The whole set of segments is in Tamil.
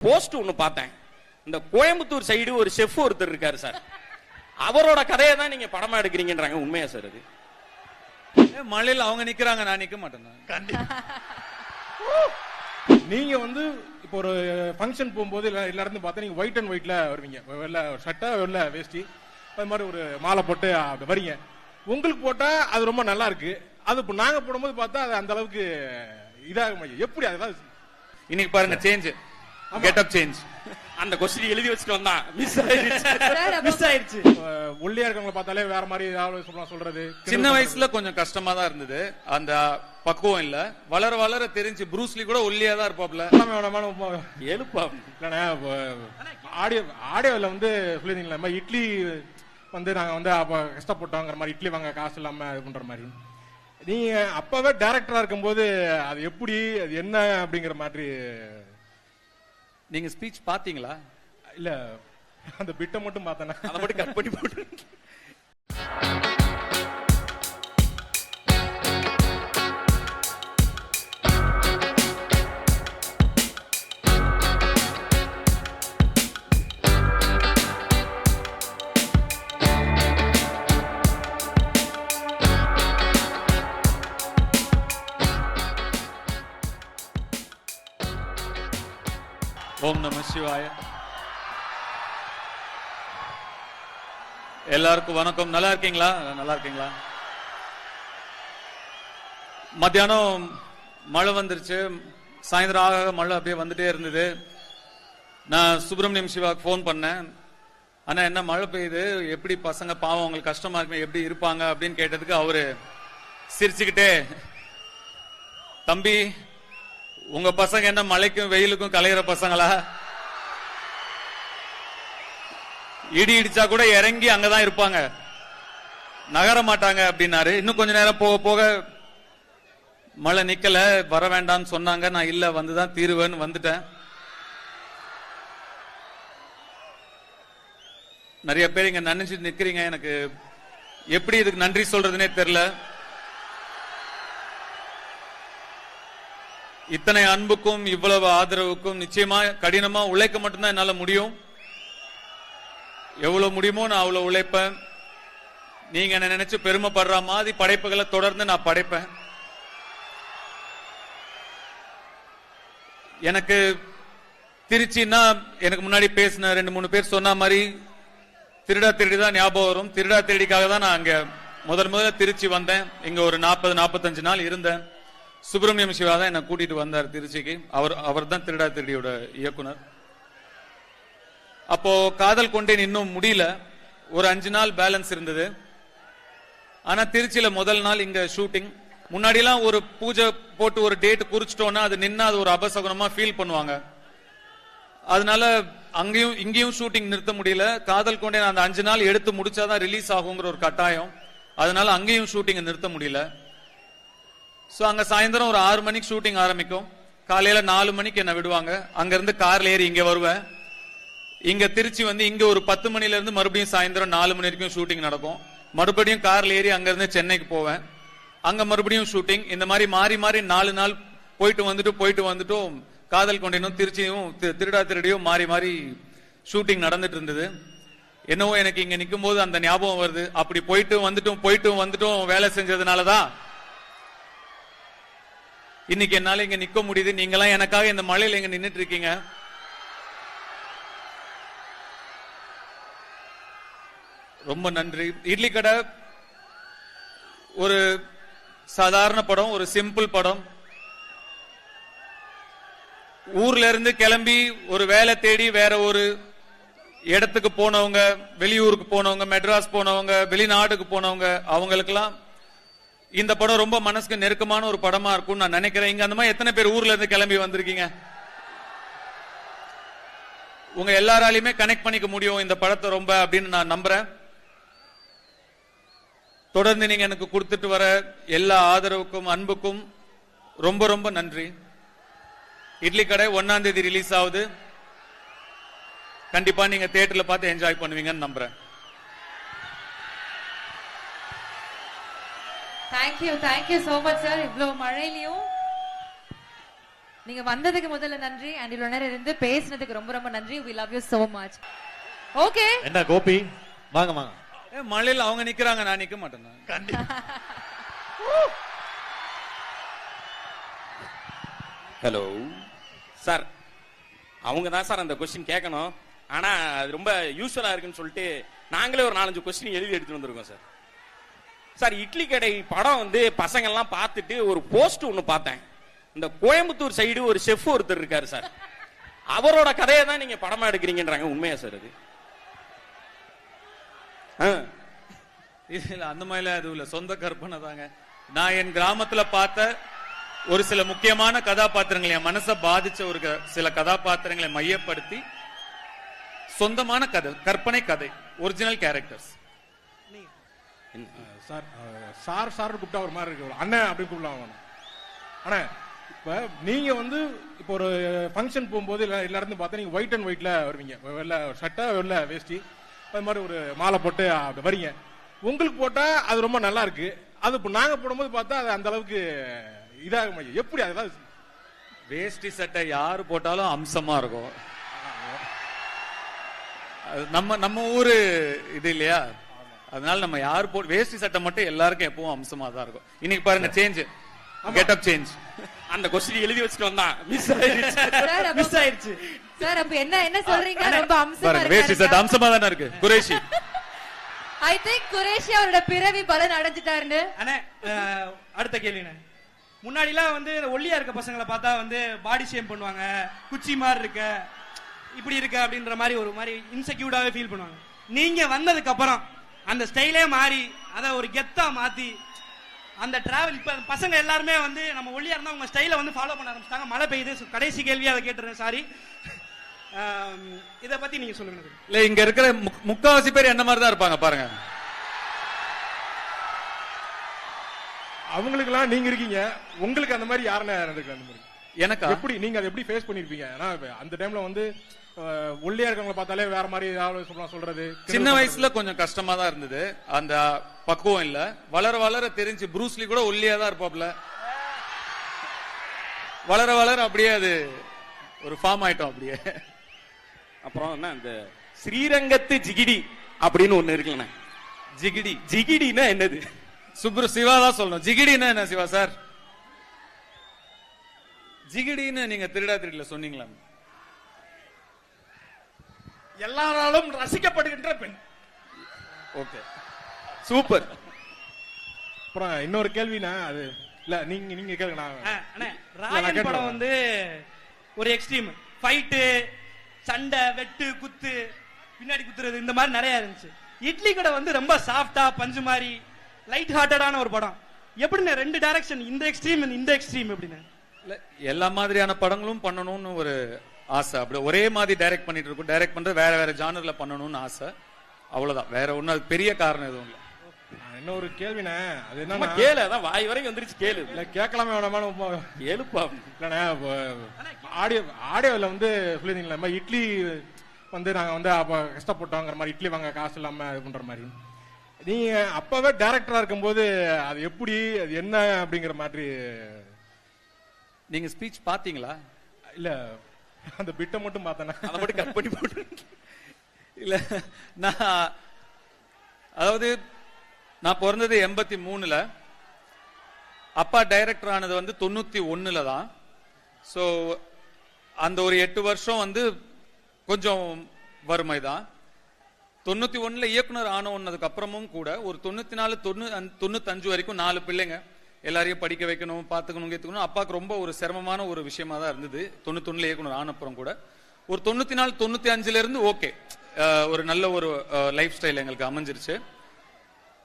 போஸ்ட் ஒண்ணு பார்த்தேன். இந்த கோயம்புத்தூர் சைடு ஒரு செஃப் ஒருத்தர் இருக்காரு சார், அவரோட கதையை தான் நீங்க படமா எடுக்கிறீங்கன்றாங்க. உண்மையா சார் அது? மழையில் அவங்க நிக்கிறாங்க, நான் நிக்க மாட்டேன். நீங்க வந்து இப்போ ஒரு ஃபங்க்ஷன் போகும்போது எல்லா இடத்துல பார்த்தா நீங்க ஒயிட் அண்ட் ஒயிட்ல வருவீங்க, வெள்ளை சட்டை வெள்ளை வேஷ்டி, அது மாதிரி ஒரு மாலை போட்டு வரீங்க. உங்களுக்கு போட்டா அது ரொம்ப நல்லா இருக்கு, அது இப்போ நாங்க போடும்போது பார்த்தா அது அந்த அளவுக்கு இதாக எப்படி அதாவது இன்னைக்கு பாருங்க சேஞ்ச், கெட்டப் சேஞ்ச். அந்த கொஸ்டின் எழுதி வச்சுட்டு வந்தான், மிஸ் ஆயிடுச்சு. ஒல்லியா இருக்கவங்களை பார்த்தாலே வேற மாதிரி ஏதாவது சொல்றது. சின்ன வயசுல கொஞ்சம் கஷ்டமா தான் இருந்தது, அந்த பக்குவம் இல்ல. வளர வளர தெரிஞ்சு ப்ரூஸ்லி கூட ஒல்லியா தான் இருப்பாப்ல. எழுப்பா ஆடியோல வந்து சொல்லிருந்தீங்களா இட்லி வந்து நாங்க வந்து அப்ப கஷ்டப்பட்டோங்கிற மாதிரி, இட்லி வாங்க காசு இல்லாம இது பண்ற மாதிரி. நீங்க அப்பவே டைரக்டரா இருக்கும்போது அது எப்படி, அது என்ன அப்படிங்கிற மாதிரி நீங்க ஸ்பீச் பாத்தீங்களா? இல்ல, அந்த பிட்டை மட்டும் பார்த்தேன், அதை மட்டும் கட் பண்ணி போட்டு. ஓம் நம சிவாய. எல்லாருக்கும் வணக்கம். நல்லா இருக்கீங்களா? நல்லா இருக்கீங்களா? மத்தியானம் மழை வந்துருச்சு, சாயந்தரம் ஆக மழை அப்படியே வந்துட்டே இருந்தது. நான் சுப்பிரமணியம் சிவாக்கு ஃபோன் பண்ணேன், ஆனா என்ன மழை பெய்யுது, எப்படி பசங்க பாவம் அவங்களுக்கு கஷ்டமா இருக்கு, எப்படி இருப்பாங்க அப்படின்னு கேட்டதுக்கு அவரு சிரிச்சுக்கிட்டே, தம்பி உங்க பசங்க என்ன மழைக்கும் வெயிலுக்கும் கலையிற பசங்களா? இடி இடிச்சா கூட இறங்கி அங்கதான் இருப்பாங்க, நகர மாட்டாங்க அப்படின்னாரு. இன்னும் கொஞ்ச நேரம் போக போக மழை நிக்கல, வர வேண்டாம்னு சொன்னாங்க. நான் இல்ல வந்துதான் தீருவேன்னு வந்துட்டேன். நிறைய பேர் இங்க நினைச்சிட்டு நிக்கிறீங்க, எனக்கு எப்படி இதுக்கு நன்றி சொல்றதுனே தெரியல. இத்தனை அன்புக்கும் இவ்வளவு ஆதரவுக்கும் நிச்சயமா கடினமா உழைக்க மட்டும்தான் என்னால முடியும். எவ்வளவு முடியுமோ நான் அவ்வளவு உழைப்பேன். நீங்க என்ன நினைச்சு பெருமைப்படுற மாதிரி படைப்புகளை தொடர்ந்து நான் படைப்பேன். எனக்கு திருச்சின்னா எனக்கு முன்னாடி பேசின 2-3 பேர் சொன்ன மாதிரி திருடா திருடி தான் ஞாபகம் வரும். திருடா திருடிக்காக தான் நான் அங்க முதல்ல திருச்சி வந்தேன். இங்க ஒரு 40-45 நாள் இருந்தேன். சுப்பிரமணியம் சிவா தான் என்ன கூட்டிட்டு வந்தார் திருச்சிக்கு. அவர் தான் திருடா திருடியோட இயக்குனர். அப்போ காதல் கொண்டேன் இன்னும் முடியல, ஒரு 5 நாள் பேலன்ஸ் இருந்தது. ஆனா திருச்சியில முதல் நாள் இங்க ஷூட்டிங். முன்னாடி எல்லாம் ஒரு பூஜை போட்டு ஒரு டேட் குறிச்சிட்டோம்னா அது நின்னா அது ஒரு அபசகுனமா ஃபீல் பண்ணுவாங்க. அதனால அங்கேயும் இங்கேயும் ஷூட்டிங் நிறுத்த முடியல. காதல் கொண்டேன் அந்த 5 நாள் எடுத்து முடிச்சாதான் ரிலீஸ் ஆகுங்கிற ஒரு கட்டாயம். அதனால அங்கேயும் ஷூட்டிங் நிறுத்த முடியல. சோ அங்க சாயந்தரம் ஒரு 6 மணிக்கு ஷூட்டிங் ஆரம்பிக்கும். காலையில 4 மணிக்கு என்ன விடுவாங்க. அங்க இருந்து கார்ல ஏறி இங்க வருவேன். இங்க திருச்சி வந்து இங்க ஒரு 10 மணில இருந்து மறுபடியும் சாயந்தரம் 4 மணி வரைக்கும் ஷூட்டிங் நடக்கும். மறுபடியும் கார்ல ஏறி அங்க இருந்து சென்னைக்கு போவேன். அங்க மறுபடியும் ஷூட்டிங். இந்த மாதிரி மாறி மாறி 4 நாள் போயிட்டு வந்துட்டும் காதல் கொண்டேனும் திருச்சியும் திருடா திருடியும் மாறி மாறி ஷூட்டிங் நடந்துட்டு இருந்தது. என்னவோ எனக்கு இங்க நிக்கும் போது அந்த ஞாபகம் வருது. அப்படி போயிட்டு வந்துட்டும் வேலை செஞ்சதுனாலதான் இன்னைக்கு என்னால இங்க நிக்க முடியுது. நீங்க எல்லாம் எனக்காக இந்த மழையில இங்க நின்னுட்டு இருக்கீங்க. ரொம்ப நன்றி. இட்லி கடை ஒரு சாதாரண படம், ஒரு சிம்பிள் படம். ஊர்ல இருந்து கிளம்பி ஒரு வேலை தேடி வேற ஒரு இடத்துக்கு போனவங்க, வெளியூருக்கு போனவங்க, மெட்ராஸ் போனவங்க, வெளிநாட்டுக்கு போனவங்க, அவங்களுக்கெல்லாம் இந்த படம் ரொம்ப மனசுக்கு நெருக்கமான ஒரு படமா இருக்கும் நான் நினைக்கிறேன். இங்க அந்த மாதிரி எத்தனை பேர் ஊர்ல இருந்து கிளம்பி வந்திருக்கீங்க? உங்க எல்லாராலையுமே கனெக்ட் பண்ணிக்க முடியும் இந்த படத்தை ரொம்ப அப்படின்னு நான் நம்புறேன். தொடர்ந்து நீங்க எனக்கு கொடுத்துட்டு வர எல்லா ஆதரவுக்கும் அன்புக்கும் ரொம்ப ரொம்ப நன்றி. இட்லி கடை 1ஆம் தேதி ரிலீஸ் ஆகுது. கண்டிப்பா நீங்க தியேட்டர்ல பார்த்து என்ஜாய் பண்ணுவீங்கன்னு நம்புறேன். Thank you so much sir. இவ்ளோ மழையிலயும் நீங்க வந்ததுக்கு முதல்ல நன்றி அண்ட் இவ்வளவு நேரம் இருந்து பேசினதுக்கு ரொம்ப ரொம்ப நன்றி. we love you so much. Okay என்ன கோபி வாங்க வாங்க. மழையில அவங்க நிக்கிறாங்க, நான் நிக்க மாட்டேன். ஹலோ சார், அவங்க தான் சார் அந்த கொஸ்டின் கேட்கணும். ஆனா அது ரொம்ப யூஸ்வலா இருக்குன்னு சொல்லிட்டு நாங்களே ஒரு 4-5 கொஸ்டின் எழுதி எடுத்து வந்திருக்கோம் சார். சார், இட்லி கடை படம் வந்து பசங்க எல்லாம் பார்த்துட்டு ஒரு போஸ்ட் ஒண்ணு பார்த்தேன். இந்த கோயம்புத்தூர் சைடு ஒரு செஃப் ஒருத்தர் இருக்காரு சார், அவரோட கதையை தான் நீங்க படமா எடுக்கிறீங்கன்றாங்க. உண்மையா சார் அது? இல்ல அந்த மாதிரிலாம் எதுவும் இல்ல, சொந்த கற்பனை தாங்க. நான் என் கிராமத்துல பார்த்த ஒரு சில முக்கியமான கதாபாத்திரங்களை, என் மனசை பாதிச்ச ஒரு சில கதாபாத்திரங்களை மையப்படுத்தி சொந்தமான கதை, கற்பனை கதை, original characters. Sir sir sir கூப்பிட்டா ஒரு மாதிரி இருக்கு, அண்ணன் அப்படின்னு கூப்பிடலாம். ஆனா இப்ப நீங்க வந்து இப்போ ஒரு ஃபங்க்ஷன் போகும்போது எல்லா இடத்துலையும் பார்த்தா நீங்க ஒயிட் அண்ட் ஒயிட்ல வருவீங்க, வெள்ளை சட்டை வெள்ளை வேஷ்டி, அது மாதிரி ஒரு மாலை போட்டு அப்படி வரீங்க. உங்களுக்கு போட்டா அது ரொம்ப நல்லா இருக்கு, அது இப்போ நாங்க போடும்போது பார்த்தா அது அந்த அளவுக்கு இதாக மாட்டேங்குது. எப்படி அதெல்லாம்? வேஷ்டி சட்டை யாரு போட்டாலும் அம்சமா இருக்கும். நம்ம ஊரு இது இல்லையா, அதனால நம்ம யாரு வேஷ்டி சட்டை மட்டும் எல்லாருக்கும் எப்பவும் அம்சமா தான் இருக்கும். இன்னைக்கு பாருங்க சேஞ்ச், கெட்டப் சேஞ்ச். அந்த கொஸ்டின் எழுதி வச்சுட்டு வந்தான், மிஸ் ஆயிடுச்சு. சார் அப்ப என்ன சொல்றீங்க? ரொம்ப அம்சமா பாருங்க வேஷ்டி சட்டை அம்சமா தானே இருக்கு. குரேஷி ஐ திங்க் குரேஷி அவரோட பிறவி பலன் அடைஞ்சிட்டாருன்னு. அண்ணே அடுத்த கேள்விண்ணே, முன்னாடிலாம் வந்து ஒல்லியா இருக்க பசங்களை பார்த்தா வந்து பாடி ஷேம் பண்ணுவாங்க, குச்சி மாதிரி இருக்க, இப்படி இருக்க அப்படின்ற மாதிரி ஒரு மாதிரி இன்செக்யூர்டாவே ஃபீல் பண்ணுவாங்க. நீங்க வந்ததுக்கு அப்புறம் அந்த ஸ்டைலே மாறி அதை ஒரு கெத்தா மாத்தி அந்த டிராவல், இப்ப பசங்க எல்லாருமே வந்து நம்ம ஒல்லியா இருந்தா உங்க ஸ்டைல வந்து ஃபாலோ பண்ண ஆரம்பிச்சிட்டாங்க. மழை பெய்யுது, கடைசி கேள்வியா அதை கேட்டுறேன், சாரி. இத பத்தி நீங்க சொல்லுங்க. இல்ல இங்க இருக்கிற முக்காவாசி பேர் என்ன மாதிரி தான் இருப்பாங்க பாருங்க. அவங்களுக்கு எல்லாம் நீங்க இருக்கீங்க, உங்களுக்கு அந்த மாதிரி யாருன்னு இருக்கு? அந்த மாதிரி எனக்கு எப்படி நீங்க அதை எப்படி ஃபேஸ் பண்ணிருப்பீங்க? அந்த டைம்ல வந்து ஒல்லியா இருக்கவங்களை பார்த்தாலே வேற மாதிரி ஏதாவது சொல்றது. சின்ன வயசுல கொஞ்சம் கஷ்டமா தான் இருந்தது, அந்த பக்குவம் இல்ல. வளர வளர தெரிஞ்சு, ப்ரூஸ்லி கூட ஒல்லியா தான் இருப்பாப்ல. வளர வளர அப்படியே அது ஒரு ஃபார்ம் ஆயிட்டோம் அப்படியே. அப்புறம் என்ன இந்த ஸ்ரீரங்கத்து ஜிகிடி அப்படின்னு ஒண்ணு இருக்குல்ல, ஜிகிடி ஜிகிடினா என்னது? சிவா தான் சொல்லணும். ஜிகிடினா என்ன சிவா சார்? ஜிகிடின்னு நீங்க திருடா திருடல சொன்னீங்களா? எல்லாராலும் ரசிக்கப்படுகின்ற பெண். Okay super. அப்புறம் இன்னொரு கேள்வினா, அது இல்ல நீங்க கேளுங்க. அண்ணே ராயன் படம் வந்து ஒரு எக்ஸ்ட்ரீம் ஃபைட்டு, சண்டை, வெட்டு, குத்து, பின்னாடி குத்துறது, இந்த மாதிரி நிறைய இருந்துச்சு. இட்லி கடை வந்து ரொம்ப சாஃப்டா பஞ்சு மாதிரி லைட் ஹார்ட்டடான ஒரு படம். எப்படின்னு ரெண்டு டைரக்ஷன், இந்த எக்ஸ்ட்ரீம் இந்த எக்ஸ்ட்ரீம் எப்படின்னு? எல்லா மாதிரியான படங்களும் பண்ணணும்னு ஒரு ஆசை. அப்படி ஒரே மாதிரி டைரக்ட் பண்ணிட்டு இருக்கும், டைரக்ட் பண்றது வேற வேற ஜானர்ல பண்ணணும்னு ஆசை, அவ்வளவுதான். வேற ஒன்னும் அது பெரிய காரணம் எதுவும் இல்லை. இன்னொரு கேள்வினே, அது என்ன கேளு, அதான் வாய் வரைக்கும் வந்துருச்சு, கேளு. இல்ல கேட்கலாமே வேணாமா? எழுப்பா. இல்லண்ணே ஆடியோல வந்து சொல்லிருந்தீங்களா, இட்லி வந்து நாங்க வந்து அப்ப கஷ்டப்பட்டோங்கிற மாதிரி, இட்லி வாங்க காசு இல்லாம இது பண்ற மாதிரி. நீங்க அப்பவே டைரக்டரா இருக்கும்போது அது எப்படி, அது என்ன அப்படிங்கிற மாதிரி நீங்க ஸ்பீச் பாத்தீங்களா? இல்ல அந்த பிட்டை மட்டும் பார்த்தேன், அதை மட்டும் கட் பண்ணி போட்டு. இல்ல நான் அதாவது நான் பிறந்தது 83ல, அப்பா டைரக்டர் ஆனது வந்து 91ல தான். ஸோ அந்த ஒரு 8 வருஷம் வந்து கொஞ்சம் வறுமை தான். 91ல இயக்குனர் ஆனதுக்கு அப்புறமும் கூட ஒரு 94 95 வரைக்கும் 4 பிள்ளைங்க, எல்லாரையும் படிக்க வைக்கணும், பார்த்துக்கணும், கேத்துக்கணும். அப்பாவுக்கு ரொம்ப ஒரு சிரமமான ஒரு விஷயமா தான் இருந்தது. 91ல இயக்குனர் ஆனப்புறம் கூட ஒரு 94 95ல இருந்து ஓகே, ஒரு நல்ல ஒரு லைஃப் ஸ்டைல் எங்களுக்கு அமைஞ்சிருச்சு.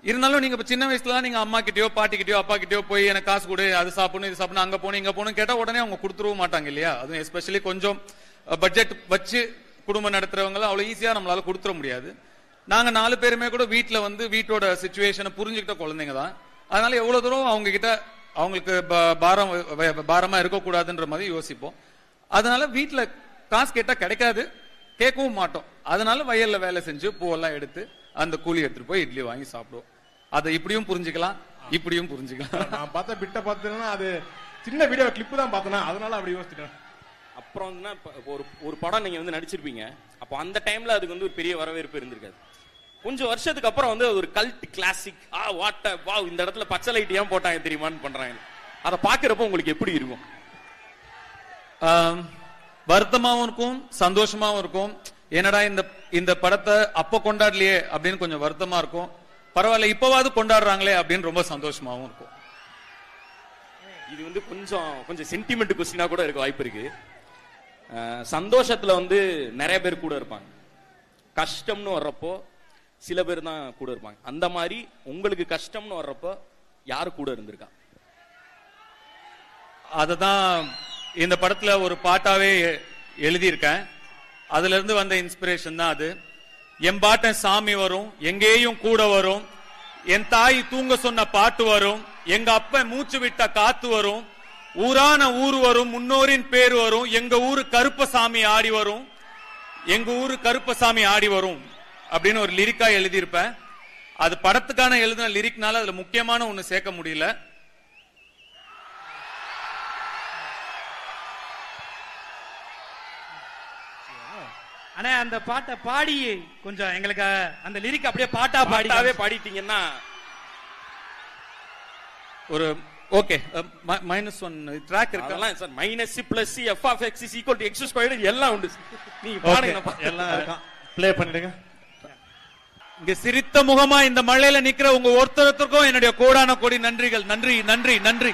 இருந்தாலும் நீங்க இப்ப சின்ன வயசுல நீங்க அம்மா கிட்டயோ பாட்டி கிட்டயோ அப்பா கிட்டயோ போய் எனக்கு காசு கொடு, அது சாப்பிடணும், இது சாப்பிடணும், அங்க போகணும், இங்க போகணும் கேட்டா உடனே அவங்க கொடுத்துருவ மாட்டாங்க இல்லையா? அதுவும் எஸ்பெஷலி கொஞ்சம் பட்ஜெட் வச்சு குடும்பம் நடத்துறவங்க அவ்வளவு ஈஸியா நம்மளால கொடுத்துட முடியாது. நாங்க 4 பேருமே கூட வீட்டுல வந்து வீட்டோட சிச்சுவேஷனை புரிஞ்சுக்கிட்ட குழந்தைங்க தான். அதனால எவ்வளவு தூரம் அவங்க கிட்ட அவங்களுக்கு பாரமா இருக்கக்கூடாதுன்ற மாதிரி யோசிப்போம். அதனால வீட்டுல காசு கேட்டா கிடைக்காது, கேட்கவும் மாட்டோம். அதனால வயல்ல வேலை செஞ்சு பூவெல்லாம் எடுத்து அந்த கூலி எடுத்துட்டு போய் இட்லி வாங்கி சாப்பிடுவோம். அதை இப்படியும் புரிஞ்சுக்கலாம், இப்படியும் புரிஞ்சுக்கலாம். நான் பார்த்த பிட்ட பார்த்தீங்கன்னா அது சின்ன வீடியோ கிளிப் தான் பார்த்தேனா, அதனால அப்படி யோசிச்சிட்டேன். அப்புறம் வந்து ஒரு படம் நீங்க வந்து நடிச்சிருப்பீங்க. அப்போ அந்த டைம்ல அதுக்கு வந்து ஒரு பெரிய வரவேற்பு இருந்திருக்காது. கொஞ்சம் வருஷத்துக்கு அப்புறம் வந்து ஒரு கல்ட் கிளாசிக், வாவ் இந்த இடத்துல பச்சை லைட் ஏன் போட்டாங்க தெரியுமான்னு பண்றாங்க. அதை பாக்குறப்போ உங்களுக்கு எப்படி இருக்கும்? வருத்தமாவும் இருக்கும், சந்தோஷமாவும் இருக்கும். என்னடா இந்த படத்தை அப்ப கொண்டாடலையே அப்படின்னு கொஞ்சம் வருத்தமா இருக்கும். பரவாயில்ல இப்பவாவது கொண்டாடுறாங்களே அப்படின்னு ரொம்ப சந்தோஷமாவும் இருக்கும். இது வந்து கொஞ்சம் சென்டிமெண்ட் கொஸ்டினா கூட இருக்க வாய்ப்பு இருக்கு. சந்தோஷத்துல வந்து நிறைய பேர் கூட இருப்பாங்க, கஷ்டம்னு வர்றப்போ சில பேர் தான் கூட இருப்பாங்க. அந்த மாதிரி உங்களுக்கு கஷ்டம்னு வர்றப்போ யாரு கூட இருந்திருக்கா? அததான் இந்த படத்துல ஒரு பாட்டாவே எழுதியிருக்கேன். அதுல இருந்து வந்த இன்ஸ்பிரேஷன் தான் அது. என் பாட்டன் சாமி வரும், எங்கேயும் கூட வரும், என் தாய் தூங்க சொன்ன பாட்டு வரும், எங்க அப்ப மூச்சு விட்ட காத்து வரும், ஊரான ஊரு வரும், முன்னோரின் பேர் வரும், எங்க ஊரு கருப்பசாமி ஆடி வரும், எங்க ஊரு கருப்பசாமி ஆடி வரும் அப்படின்னு ஒரு லிரிக்கா எழுதியிருப்பேன். அது படத்துக்கான எழுதின லிரிக்னால அதுல முக்கியமான ஒண்ணு சேர்க்க முடியல. ஆனா அந்த பாட்டை பாடி கொஞ்சம் எங்களுக்கு அந்த லிரிக் அப்படியே பாட்டாவே பாடிட்டீங்கன்னா ஒரு ஓகே -1 ட்ராக் இருக்கு. அதெல்லாம் sir minus plus F of X is equal to X squared எல்லாம் உண்டு. நீங்க பாடுங்க, எல்லாம் ப்ளே பண்ணிடுங்க. இங்க சிரித்த முகமா இந்த மழையில நிக்கிற உங்க ஒருத்தருக்கும் என்னுடைய கோடான கோடி நன்றிகள். நன்றி நன்றி நன்றி.